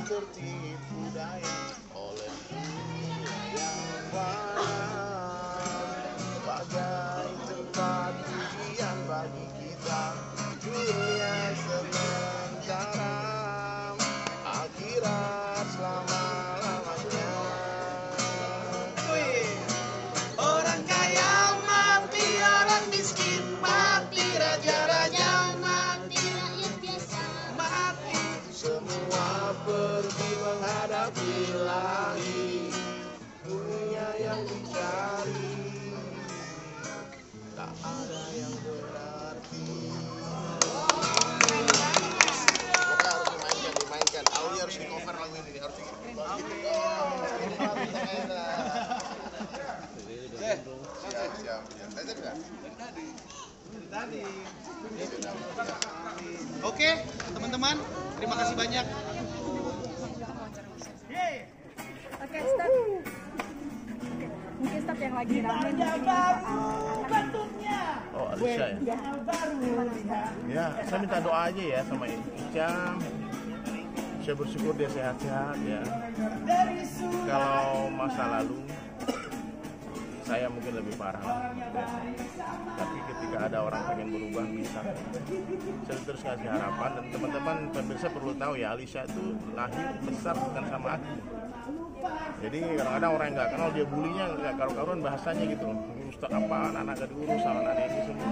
tertipu daya oleh dunia yang fana, bagai tempat ujian bagi kita. Dunia sementara, akhirat selama-lamanya. Orang kaya mati, orang miskin mati, raja-raja mati, rakyat biasa mati. Semua pergi menghadapi ilahi, dunia yang dicari tak ada yang berarti. Pokoknya harus dimainkan. Aulia harus di cover lagu ini, harus siap. Tadi. Oke, teman-teman, terima kasih banyak. Oke, stop. Mungkin stop yang lagi rame di sini. Oh, Alisha ya? Ya, saya minta doa aja ya sama Ica. Saya bersyukur dia sehat-sehat ya. Kalau masa lalu saya mungkin lebih parah ya. Tapi ketika ada orang pengen berubah bisa. Saya terus kasih harapan, dan teman-teman pemirsa perlu tahu ya, Alisha itu lahir besar bukan sama aku. Jadi kadang-kadang orang yang nggak kenal dia bulinya nggak karu-karuan bahasanya gitu. Ustaz apaan, anak gak diurus sama anak ini semua.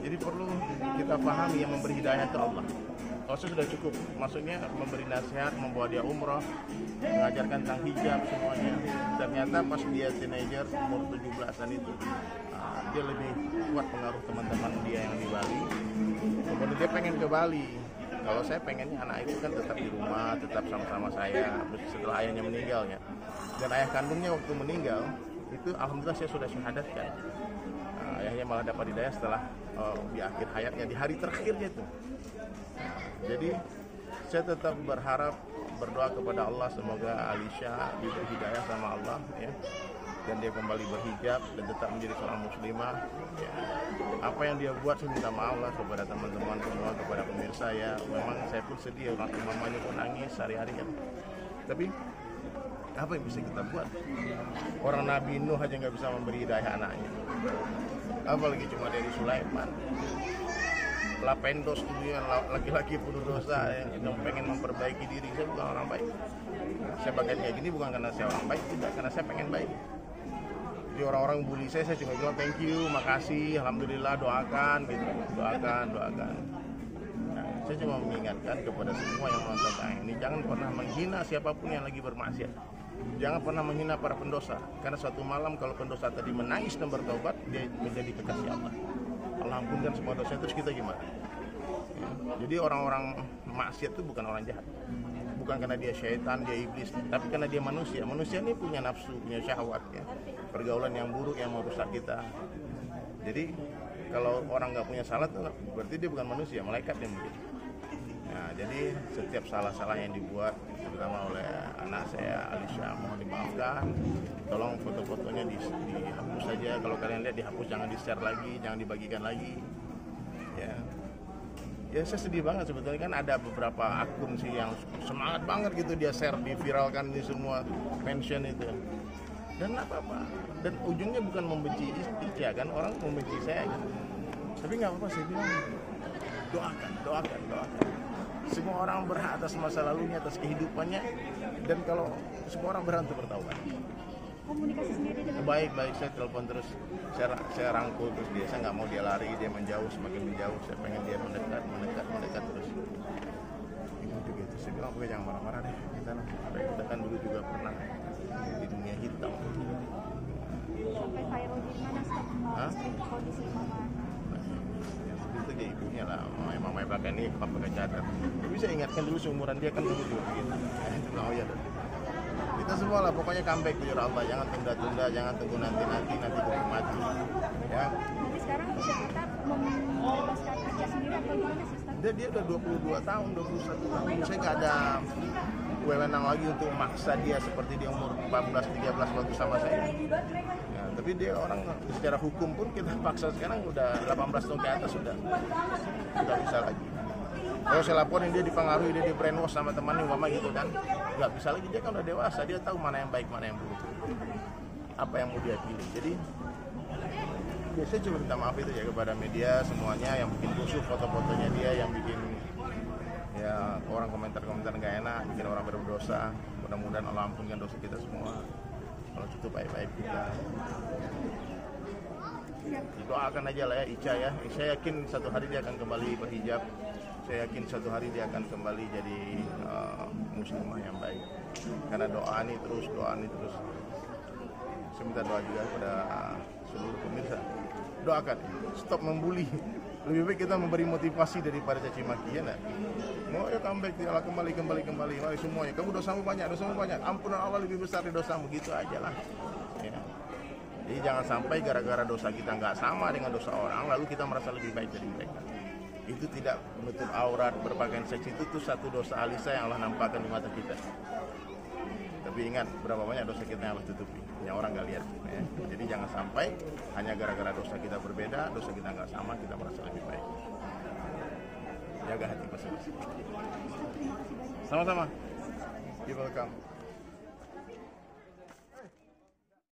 Jadi perlu kita pahami yang memberi hidayah itu Allah. Kalau sudah cukup, maksudnya memberi nasihat, membawa dia umroh, mengajarkan tentang hijab semuanya. Ternyata pas dia teenager umur 17-an itu, dia lebih kuat pengaruh teman-teman dia yang di Bali. Kemudian dia pengen ke Bali. Kalau saya pengennya anak itu kan tetap di rumah, tetap sama-sama saya setelah ayahnya meninggal ya. Dan ayah kandungnya waktu meninggal itu alhamdulillah saya sudah syahadatkan. Ayahnya malah dapat hidayah setelah di akhir hayatnya, di hari terakhirnya itu. Jadi saya tetap berharap, berdoa kepada Allah semoga Alisha diberi hidayah sama Allah ya, dan dia kembali berhijab dan tetap menjadi seorang muslimah ya. Apa yang dia buat saya minta maaf lah kepada teman-teman semua, kepada pemirsa ya. Memang saya pun sedih, orang mamanya pun nangis sehari-hari kan. Tapi apa yang bisa kita buat? Orang Nabi Nuh aja nggak bisa memberi hidayah anaknya, apalagi cuma dari Sulaiman. Lapendos itu ya, laki-laki penuh dosa yang pengen memperbaiki diri. Saya bukan orang baik. Saya pakai kayak gini bukan karena saya orang baik, tidak, karena saya pengen baik. Jadi orang-orang bully saya cuma bilang thank you, makasih, alhamdulillah, doakan gitu, doakan. Nah, saya cuma mengingatkan kepada semua yang menonton tayang ini, jangan pernah menghina siapapun yang lagi bermaksiat. Jangan pernah menghina para pendosa, karena suatu malam kalau pendosa tadi menangis dan bertobat, dia menjadi kekasih Allah. Allah ampunkan semua dosa, terus kita gimana? Ya, jadi orang-orang maksiat itu bukan orang jahat, bukan karena dia syaitan, dia iblis, tapi karena dia manusia. Manusia ini punya nafsu, punya syahwat ya, pergaulan yang buruk yang merusak kita. Jadi kalau orang nggak punya salah tuh berarti dia bukan manusia, malaikat dia mungkin. Nah, jadi setiap salah-salah yang dibuat terutama oleh anak saya Alisha mohon dimaafkan. Tolong foto-fotonya dihapus saja. Kalau kalian lihat dihapus, jangan di-share lagi, jangan dibagikan lagi. Ya saya sedih banget sebetulnya, kan ada beberapa akun sih yang semangat banget gitu dia share, diviralkan ini semua mention itu. Dan apa-apa. Dan ujungnya bukan membenci Ica kan, orang membenci saya kan. Tapi nggak apa-apa, saya bilang doakan. Semua orang berhak atas masa lalunya, atas kehidupannya, dan kalau semua orang berhak untuk bertaubat. Komunikasi sendiri dengan Baik, saya telepon terus, saya rangkul terus dia, saya nggak mau dia lari, dia menjauh, semakin menjauh, saya pengen dia mendekat terus. Gitu. Saya bilang, oke jangan marah-marah deh, kita kan dulu juga pernah di dunia hitam. sampai viral di mana kondisi mama? Itu kayak ibunya lah, mamanya pakai ini, pakai cadar. Bisa ingatkan dulu seumuran dia kan dulu juga gitu. Itu bilang, oh ya kita semua lah pokoknya comeback to your Allah, jangan tunda-tunda, jangan tunggu nanti keburu mati ya. Jadi sekarang bisa kita membebaskan kerja sendiri atau gimana sih Ustaz? Dia udah 22 tahun, 21 tahun, saya nggak ada wewenang lagi untuk maksa dia seperti dia umur 14-13 waktu sama saya ya, tapi dia orang secara hukum pun kita paksa sekarang udah 18 tahun ke atas sudah bisa lagi. Kalau saya laporin dia dipengaruhi, dia di brainwash sama temannya umpama gitu kan, nggak bisa lagi, dia kan udah dewasa, dia tahu mana yang baik mana yang buruk, apa yang mau dia pilih. Jadi biasanya cuma minta maaf itu ya kepada media semuanya yang bikin rusuh foto-fotonya dia, yang bikin ya orang komentar-komentar nggak enak, bikin orang berdosa. Mudah-mudahan Allah ampunkan dosa kita semua, Allah tutup aib-aib kita. Doakan aja lah ya Ica ya. Saya yakin satu hari dia akan kembali berhijab. Saya yakin satu hari dia akan kembali jadi muslimah yang baik. Karena doa ini terus. Saya minta doa juga kepada seluruh pemirsa. Doakan, stop membuli. Lebih baik kita memberi motivasi daripada caci maki, ya enggak? Mau ya comeback, Allah kembali. Mari semuanya. Kamu dosamu banyak. Ampunan Allah lebih besar dari dosamu, gitu aja lah. Ya. Jadi jangan sampai gara-gara dosa kita nggak sama dengan dosa orang, lalu kita merasa lebih baik dari mereka. Itu tidak menutup aurat, berpakaian seks itu tuh satu dosa alisa yang Allah nampakkan di mata kita. Tapi ingat, berapa banyak dosa kita yang Allah tutupi, yang orang nggak lihat. Ya. Jadi jangan sampai hanya gara-gara dosa kita berbeda, dosa kita nggak sama, kita merasa lebih baik. Jaga hati masing-masing. Sama-sama. You're welcome.